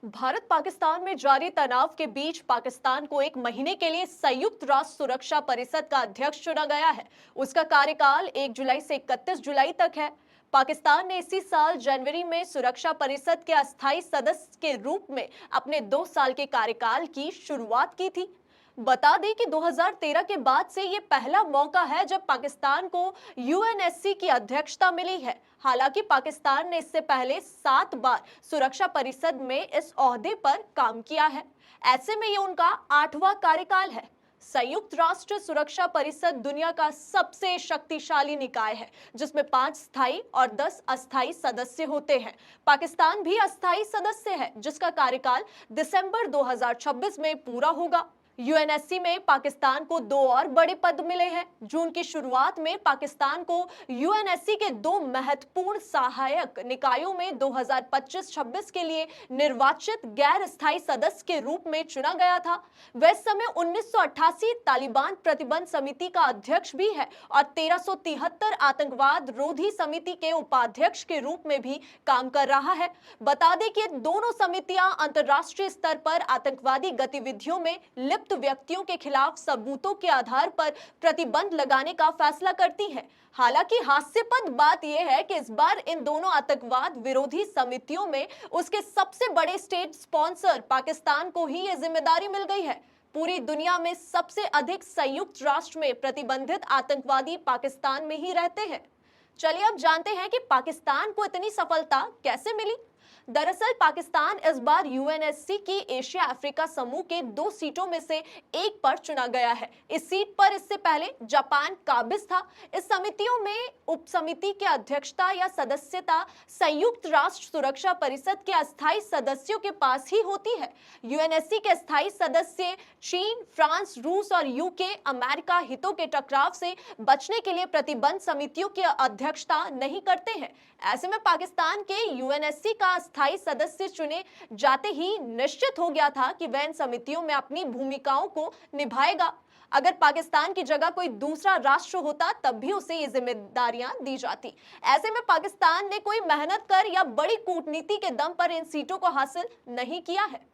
भारत पाकिस्तान में जारी तनाव के बीच पाकिस्तान को एक महीने के लिए संयुक्त राष्ट्र सुरक्षा परिषद का अध्यक्ष चुना गया है। उसका कार्यकाल 1 जुलाई से 31 जुलाई तक है। पाकिस्तान ने इसी साल जनवरी में सुरक्षा परिषद के अस्थायी सदस्य के रूप में अपने 2 साल के कार्यकाल की शुरुआत की थी। बता दें कि 2013 के बाद से ये पहला मौका है जब पाकिस्तान को यूएनएससी की अध्यक्षता मिली है। हालांकि पाकिस्तान ने इससे पहले 7 बार सुरक्षा परिषद में इस ओहदे पर काम किया है। ऐसे में ये उनका 8वां कार्यकाल है। संयुक्त राष्ट्र सुरक्षा परिषद दुनिया का सबसे शक्तिशाली निकाय है, जिसमें 5 स्थायी और 10 अस्थायी सदस्य होते हैं। पाकिस्तान भी अस्थायी सदस्य है, जिसका कार्यकाल दिसंबर 2026 में पूरा होगा। यूएनएससी में पाकिस्तान को 2 और बड़े पद मिले हैं। जून की शुरुआत में पाकिस्तान को यूएनएससी के 2 महत्वपूर्ण सहायक निकायों में 2025-26 के लिए निर्वाचित गैर स्थायी सदस्य के रूप में चुना गया था। वह इस समय 1988 तालिबान प्रतिबंध समिति का अध्यक्ष भी है और 1373 आतंकवाद रोधी समिति के उपाध्यक्ष के रूप में भी काम कर रहा है। बता दें कि दोनों समितियां अंतर्राष्ट्रीय स्तर पर आतंकवादी गतिविधियों में लिप्त व्यक्तियों के खिलाफ सबूतों के आधार पर प्रतिबंध लगाने का फैसला करती है। हालांकि हास्यास्पद बात यह है कि इस बार इन दोनों आतंकवाद विरोधी समितियों में उसके सबसे बड़े स्टेट स्पॉन्सर पाकिस्तान को ही यह जिम्मेदारी मिल गई है। पूरी दुनिया में सबसे अधिक संयुक्त राष्ट्र में प्रतिबंधित आतंकवादी पाकिस्तान में ही रहते हैं। चलिए अब जानते हैं कि पाकिस्तान को इतनी सफलता कैसे मिली। दरअसल पाकिस्तान इस बार यूएनएससी की एशिया अफ्रीका समूह के 2 सीटों में से एक पर चुना गया है। इस सीट पर इससे पहले जापान काबिज था। इस समितियों में उप समिति की अध्यक्षता या सदस्यता संयुक्त राष्ट्र सुरक्षा परिषद के अस्थायी सदस्यों के पास ही होती है। यूएनएससी के अस्थायी सदस्य चीन, फ्रांस, रूस और यूके अमेरिका हितों के टकराव से बचने के लिए प्रतिबंध समितियों की अध्यक्षता नहीं करते हैं। ऐसे में पाकिस्तान के यूएनएससी का अस्थायी सदस्य चुने जाते ही निश्चित हो गया था कि वह इन समितियों में अपनी भूमिकाओं को निभाएगा। अगर पाकिस्तान की जगह कोई दूसरा राष्ट्र होता तब भी उसे ये जिम्मेदारियां दी जाती। ऐसे में पाकिस्तान ने कोई मेहनत कर या बड़ी कूटनीति के दम पर इन सीटों को हासिल नहीं किया है।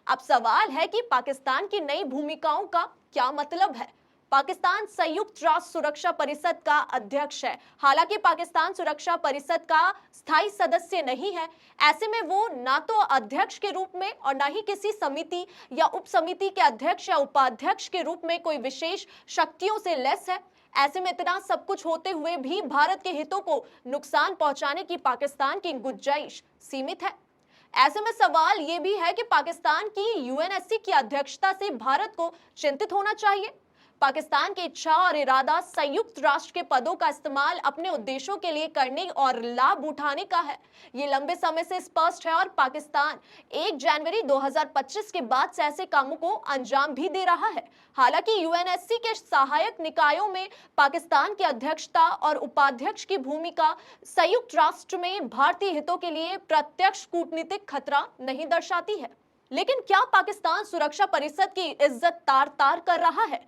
अब सवाल है कि पाकिस्तान की नई भूमिकाओं का क्या मतलब है। पाकिस्तान संयुक्त राष्ट्र सुरक्षा परिषद का अध्यक्ष है। हालांकि पाकिस्तान सुरक्षा परिषद का स्थायी सदस्य नहीं है। ऐसे में वो ना तो अध्यक्ष के रूप में और ना ही किसी समिति या उप समिति के अध्यक्ष या उपाध्यक्ष के रूप में कोई विशेष शक्तियों से लैस है। ऐसे में इतना सब कुछ होते हुए भी भारत के हितों को नुकसान पहुंचाने की पाकिस्तान की गुंजाइश सीमित है। ऐसे में सवाल ये भी है कि पाकिस्तान की यूएनएससी की अध्यक्षता से भारत को चिंतित होना चाहिए। पाकिस्तान की इच्छा और इरादा संयुक्त राष्ट्र के पदों का इस्तेमाल अपने उद्देश्यों के लिए करने और लाभ उठाने का है। ये लंबे समय से स्पष्ट है और पाकिस्तान 1 जनवरी 2025 के बाद से ऐसे कामों को अंजाम भी दे रहा है। हालांकि यूएनएससी के सहायक निकायों में पाकिस्तान की अध्यक्षता और उपाध्यक्ष की भूमिका संयुक्त राष्ट्र में भारतीय हितों के लिए प्रत्यक्ष कूटनीतिक खतरा नहीं दर्शाती है। लेकिन क्या पाकिस्तान सुरक्षा परिषद की इज्जत तार तार कर रहा है?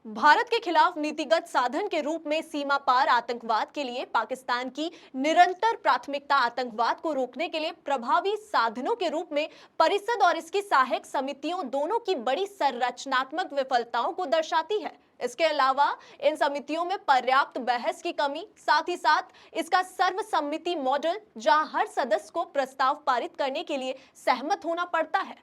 भारत के खिलाफ नीतिगत साधन के रूप में सीमा पार आतंकवाद के लिए पाकिस्तान की निरंतर प्राथमिकता आतंकवाद को रोकने के लिए प्रभावी साधनों के रूप में परिषद और इसकी सहायक समितियों दोनों की बड़ी संरचनात्मक विफलताओं को दर्शाती है। इसके अलावा इन समितियों में पर्याप्त बहस की कमी, साथ ही साथ इसका सर्वसम्मति मॉडल जहां हर सदस्य को प्रस्ताव पारित करने के लिए सहमत होना पड़ता है।